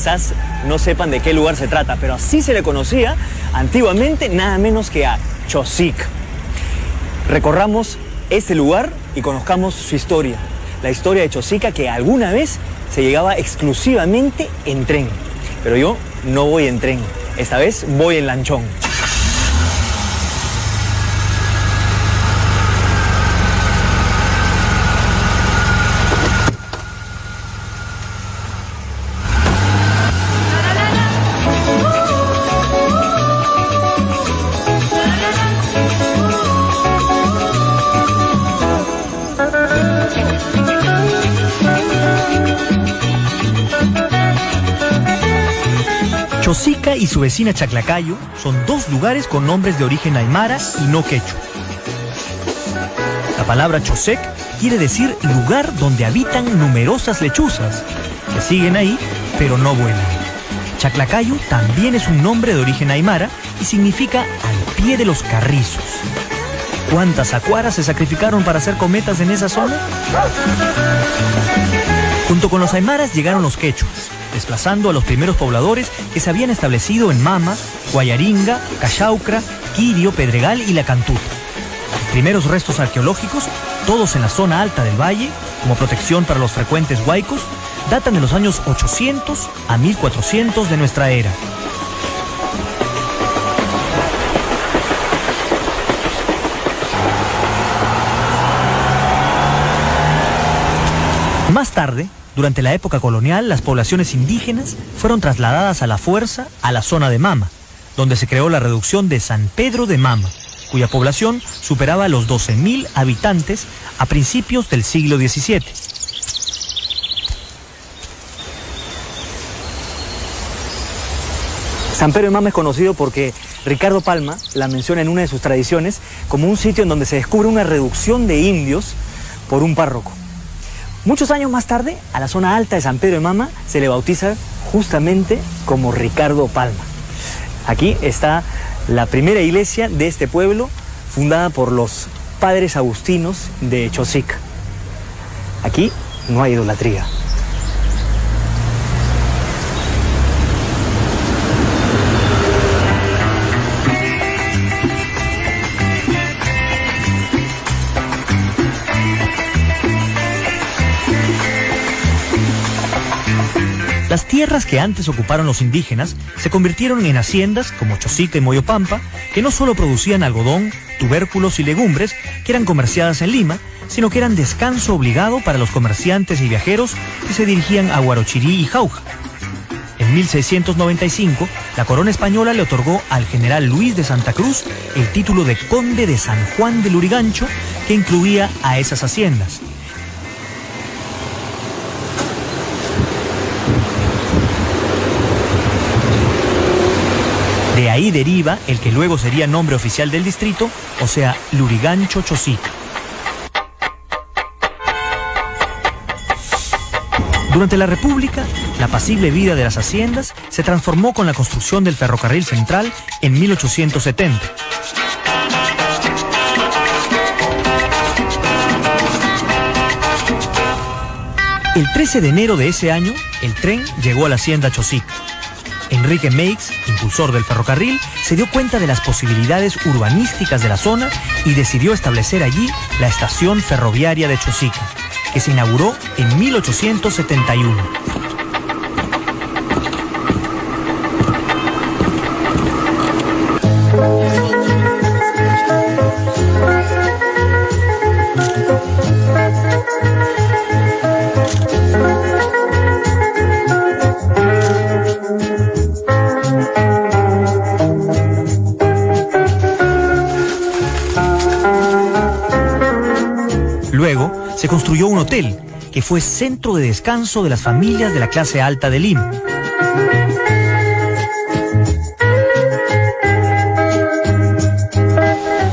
quizás no sepan de qué lugar se trata, pero así se le conocía antiguamente nada menos que a Chosica. Recorramos este lugar y conozcamos su historia. La historia de Chosica, que alguna vez se llegaba exclusivamente en tren. Pero yo no voy en tren, esta vez voy en lanchón. Chosica y su vecina Chaclacayo son dos lugares con nombres de origen aymara y no quechua. La palabra Chosec quiere decir lugar donde habitan numerosas lechuzas, que siguen ahí, pero no vuelan. Chaclacayo también es un nombre de origen aymara y significa al pie de los carrizos. ¿Cuántas acuaras se sacrificaron para hacer cometas en esa zona? Junto con los aymaras llegaron los quechuas, desplazando a los primeros pobladores que se habían establecido en Mama, Guayaringa, Cachaucra, Quirio, Pedregal y La Cantuta. Los primeros restos arqueológicos, todos en la zona alta del valle, como protección para los frecuentes huaicos, datan de los años 800 a 1400 de nuestra era. Más tarde, durante la época colonial, las poblaciones indígenas fueron trasladadas a la fuerza a la zona de Mama, donde se creó la reducción de San Pedro de Mama, cuya población superaba los 12.000 habitantes a principios del siglo XVII. San Pedro de Mama es conocido porque Ricardo Palma la menciona en una de sus tradiciones como un sitio en donde se descubre una reducción de indios por un párroco. Muchos años más tarde, a la zona alta de San Pedro de Mama se le bautiza justamente como Ricardo Palma. Aquí está la primera iglesia de este pueblo, fundada por los padres agustinos de Chosica. Aquí no hay idolatría. Las tierras que antes ocuparon los indígenas se convirtieron en haciendas como Chosica y Moyopampa, que no solo producían algodón, tubérculos y legumbres que eran comerciadas en Lima, sino que eran descanso obligado para los comerciantes y viajeros que se dirigían a Huarochirí y Jauja. En 1695, la corona española le otorgó al general Luis de Santa Cruz el título de Conde de San Juan de Lurigancho, que incluía a esas haciendas. De ahí deriva el que luego sería nombre oficial del distrito, o sea, Lurigancho Chosica. Durante la República, la apacible vida de las haciendas se transformó con la construcción del ferrocarril central en 1870. El 13 de enero de ese año, el tren llegó a la hacienda Chosica. Enrique Meix, impulsor del ferrocarril, se dio cuenta de las posibilidades urbanísticas de la zona y decidió establecer allí la estación ferroviaria de Chosica, que se inauguró en 1871. Luego, se construyó un hotel, que fue centro de descanso de las familias de la clase alta de Lima.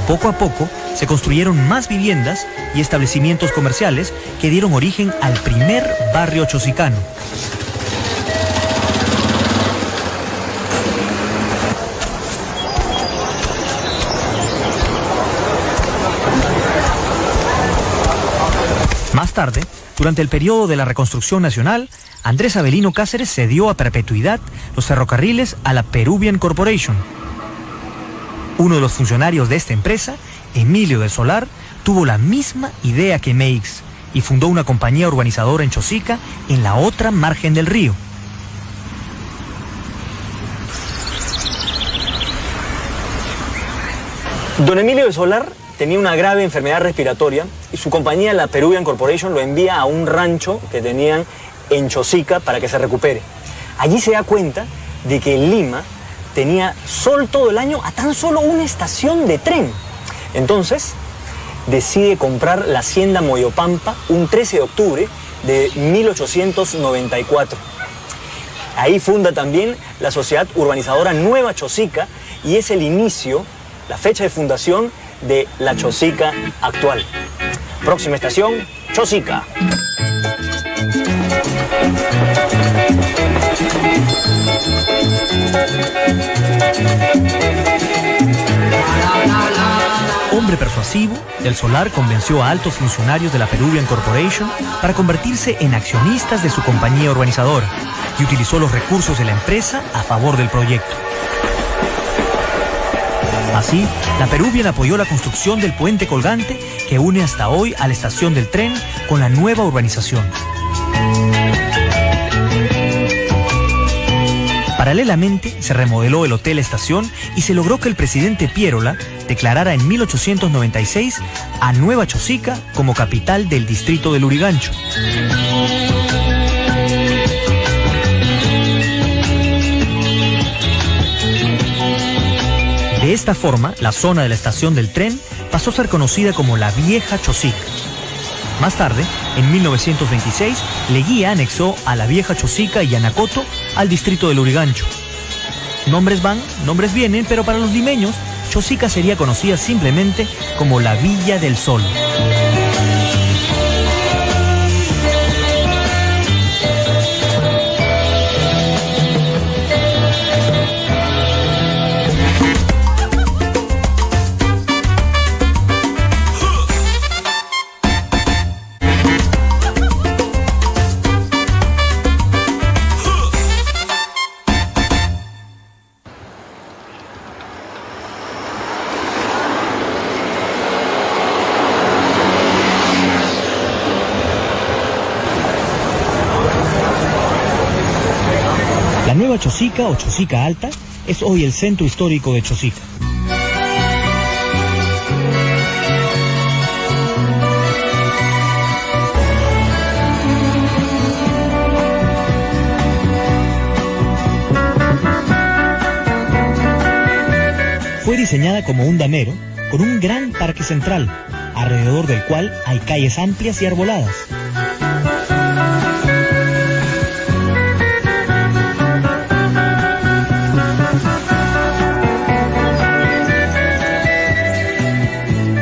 Poco a poco, se construyeron más viviendas y establecimientos comerciales que dieron origen al primer barrio chosicano. Más tarde, durante el periodo de la Reconstrucción Nacional, Andrés Avelino Cáceres cedió a perpetuidad los ferrocarriles a la Peruvian Corporation. Uno de los funcionarios de esta empresa, Emilio del Solar, tuvo la misma idea que Meix y fundó una compañía urbanizadora en Chosica, en la otra margen del río. Don Emilio del Solar tenía una grave enfermedad respiratoria y su compañía, la Peruvian Corporation, lo envía a un rancho que tenían en Chosica para que se recupere. Allí se da cuenta de que Lima tenía sol todo el año a tan solo una estación de tren. Entonces decide comprar la hacienda Moyopampa un 13 de octubre de 1894. Ahí funda también la sociedad urbanizadora Nueva Chosica y es el inicio, la fecha de fundación de la Chosica actual. Próxima estación, Chosica. Hombre persuasivo, del Solar convenció a altos funcionarios de la Peruvian Corporation para convertirse en accionistas de su compañía urbanizadora y utilizó los recursos de la empresa a favor del proyecto. Así, la Peruvian apoyó la construcción del puente colgante que une hasta hoy a la estación del tren con la nueva urbanización. Paralelamente, se remodeló el Hotel Estación y se logró que el presidente Piérola declarara en 1896 a Nueva Chosica como capital del distrito del Lurigancho. De esta forma, la zona de la estación del tren pasó a ser conocida como la Vieja Chosica. Más tarde, en 1926, Leguía anexó a la Vieja Chosica y Yanacoto al distrito del Lurigancho. Nombres van, nombres vienen, pero para los limeños, Chosica sería conocida simplemente como la Villa del Sol. La Nueva Chosica o Chosica Alta es hoy el centro histórico de Chosica. Fue diseñada como un damero con un gran parque central, alrededor del cual hay calles amplias y arboladas.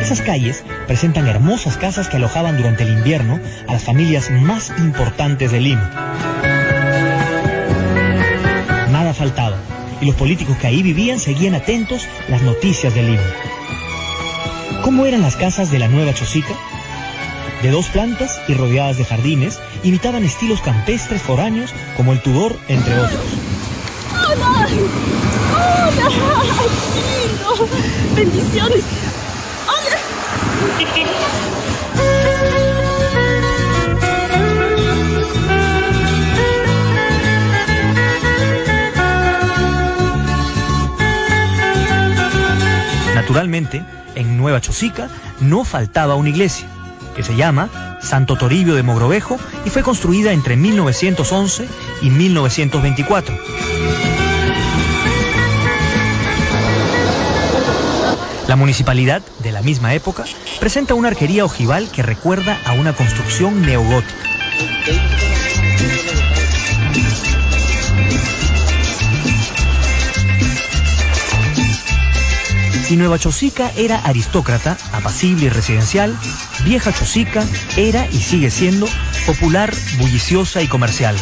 Esas calles presentan hermosas casas que alojaban durante el invierno a las familias más importantes de Lima. Nada faltaba, y los políticos que ahí vivían seguían atentos las noticias de Lima. ¿Cómo eran las casas de la Nueva Chosica? De 2 plantas y rodeadas de jardines, imitaban estilos campestres foráneos como el Tudor, entre otros. ¡Hola! ¡Hola! ¡Qué lindo! ¡Bendiciones! Naturalmente, en Nueva Chosica no faltaba una iglesia, que se llama Santo Toribio de Mogrovejo y fue construida entre 1911 y 1924. La municipalidad, de la misma época, presenta una arquería ojival que recuerda a una construcción neogótica. Si Nueva Chosica era aristócrata, apacible y residencial, Vieja Chosica era y sigue siendo popular, bulliciosa y comercial.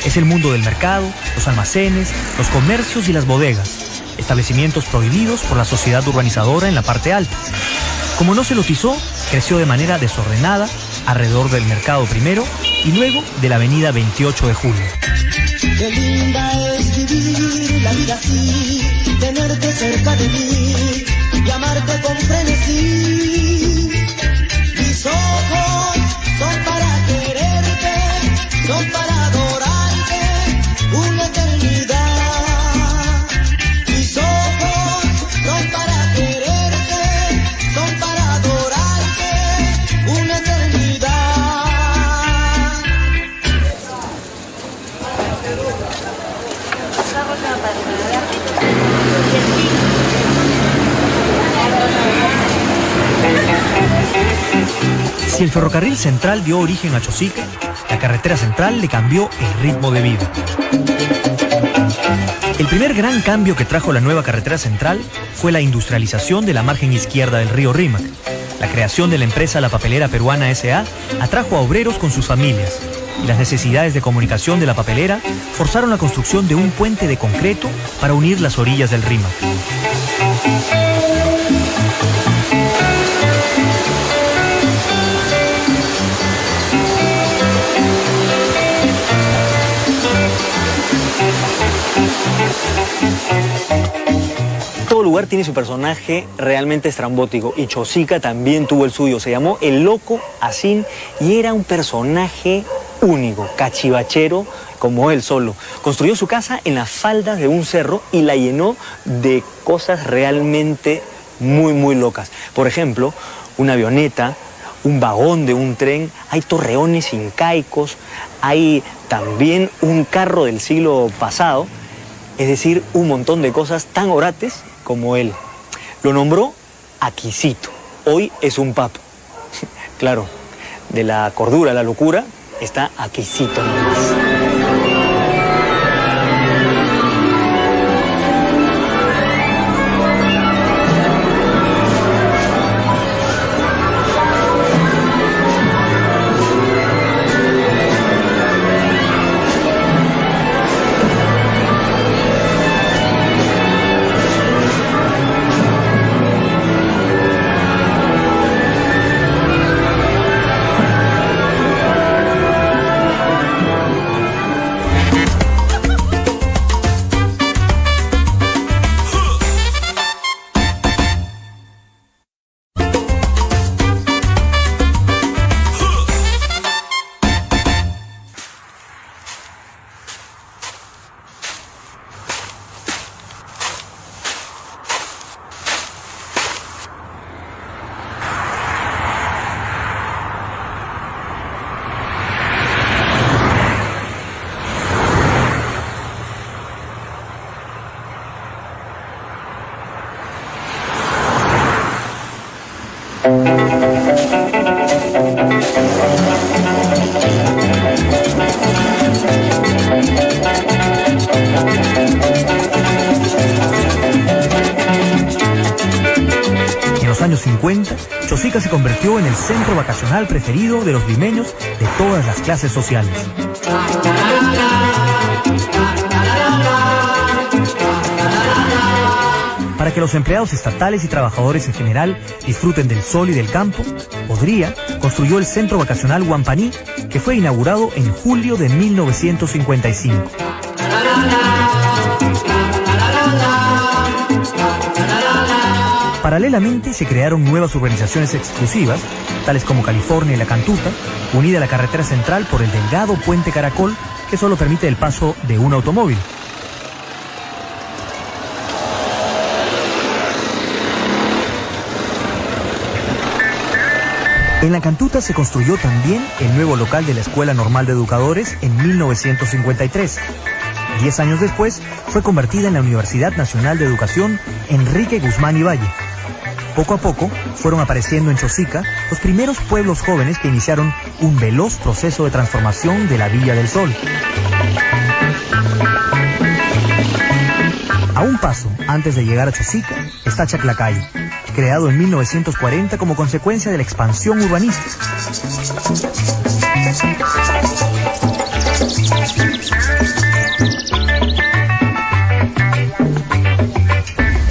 Es el mundo del mercado, los almacenes, los comercios y las bodegas, establecimientos prohibidos por la sociedad urbanizadora en la parte alta. Como no se lotizó, creció de manera desordenada alrededor del mercado primero y luego de la avenida 28 de Julio. Qué linda es vivir la vida así, tenerte cerca de mí y amarte con frenesí. Mis ojos son para quererte, son para adorarte una eternidad. Mis ojos son para quererte, son para adorarte una eternidad. Si el ferrocarril central dio origen a Chosica, la carretera central le cambió el ritmo de vida. El primer gran cambio que trajo la nueva carretera central fue la industrialización de la margen izquierda del río Rímac. La creación de la empresa La Papelera Peruana S.A. atrajo a obreros con sus familias, y las necesidades de comunicación de la papelera forzaron la construcción de un puente de concreto para unir las orillas del Rímac. Todo lugar tiene su personaje realmente estrambótico y Chosica también tuvo el suyo. Se llamó El Loco Asín y era un personaje único, cachivachero como él solo. Construyó su casa en las faldas de un cerro y la llenó de cosas realmente muy locas. Por ejemplo, una avioneta, un vagón de un tren, hay torreones incaicos, hay también un carro del siglo pasado, es decir, un montón de cosas tan orates como él. Lo nombró Aquisito. Hoy es un papo. Claro, de la cordura a la locura está Aquisito nomás. En los años 50, Chosica se convirtió en el centro vacacional preferido de los limeños de todas las clases sociales. Para que los empleados estatales y trabajadores en general disfruten del sol y del campo, Odría construyó el centro vacacional Huampaní, que fue inaugurado en julio de 1955. Paralelamente se crearon nuevas urbanizaciones exclusivas, tales como California y La Cantuta, unida a la carretera central por el delgado puente Caracol, que solo permite el paso de un automóvil. En La Cantuta se construyó también el nuevo local de la Escuela Normal de Educadores en 1953. 10 años después, fue convertida en la Universidad Nacional de Educación Enrique Guzmán y Valle. Poco a poco, fueron apareciendo en Chosica los primeros pueblos jóvenes que iniciaron un veloz proceso de transformación de la Villa del Sol. A un paso antes de llegar a Chosica está Chaclacayo, creado en 1940 como consecuencia de la expansión urbanística.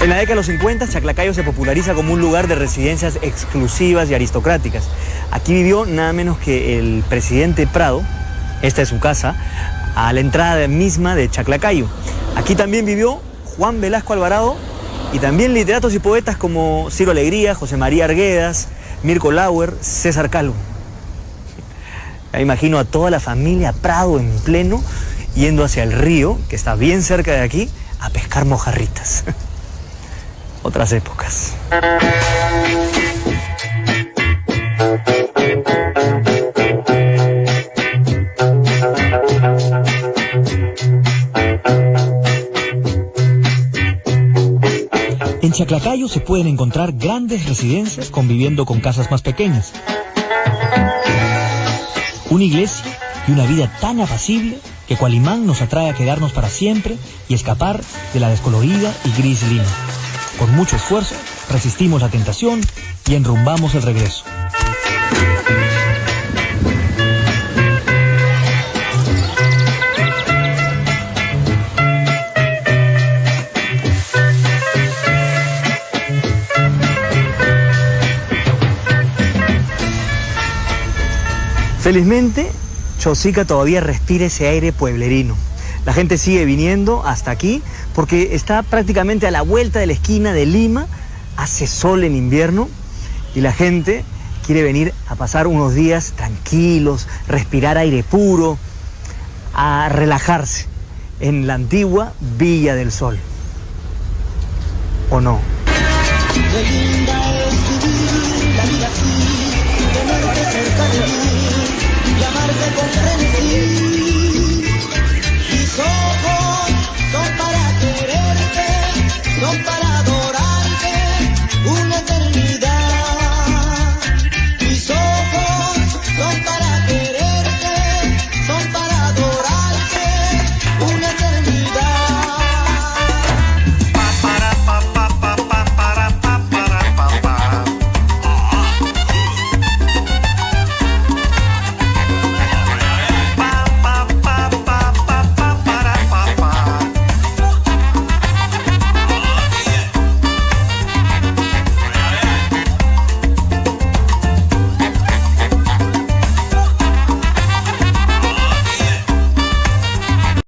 En la década de los 50, Chaclacayo se populariza como un lugar de residencias exclusivas y aristocráticas. Aquí vivió nada menos que el presidente Prado, Esta es su casa, a la entrada misma de Chaclacayo. Aquí también vivió Juan Velasco Alvarado y también literatos y poetas como Ciro Alegría, José María Arguedas, Mirko Lauer, César Calvo. Ya imagino a toda la familia Prado en pleno, yendo hacia el río, que está bien cerca de aquí, a pescar mojarritas. Otras épocas. En Chaclacayo se pueden encontrar grandes residencias conviviendo con casas más pequeñas. Una iglesia y una vida tan apacible que cual imán nos atrae a quedarnos para siempre y escapar de la descolorida y gris Lima. Con mucho esfuerzo resistimos la tentación y enrumbamos el regreso. Felizmente, Chosica todavía respira ese aire pueblerino. La gente sigue viniendo hasta aquí porque está prácticamente a la vuelta de la esquina de Lima, hace sol en invierno y la gente quiere venir a pasar unos días tranquilos, respirar aire puro, a relajarse en la antigua Villa del Sol. ¿O no? Qué linda es vivir la vida así, tenerte cerca de mí y amarte con frenesí.